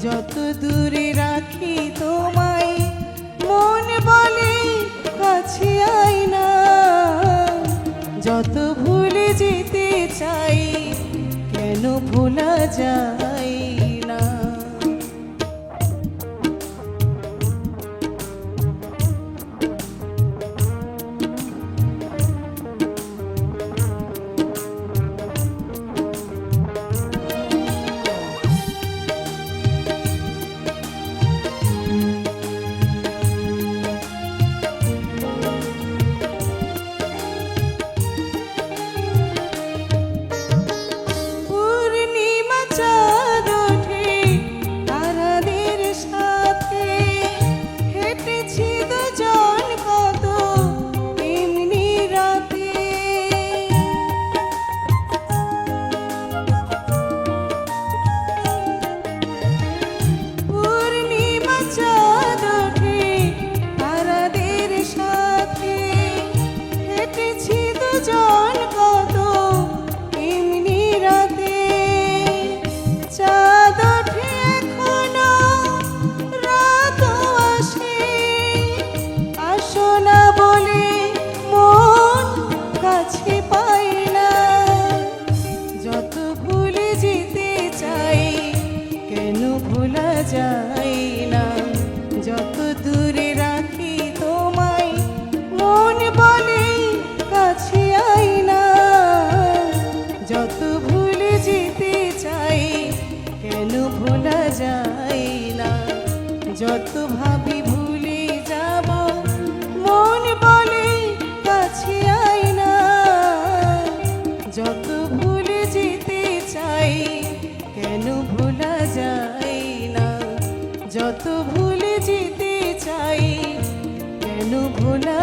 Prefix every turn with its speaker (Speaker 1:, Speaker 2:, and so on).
Speaker 1: যত দূরে রাখি তোমায় মন বলে কাছে আই না, যত ভুলে যেতে চাই কেন ভোলা যায় না। যাই না যত দূরে রাখি তোমায় মন বলে কাছে আই না, যত ভুলে যেতে চাই কেন ভোলা যায় না, যত ভাবি ভুলে যাব মন বলে কাছে আই না, যত ভুলে যেতে চাই কেন ভোলা যায় না, যত ভুলে যেতে চাই কেন ভোলা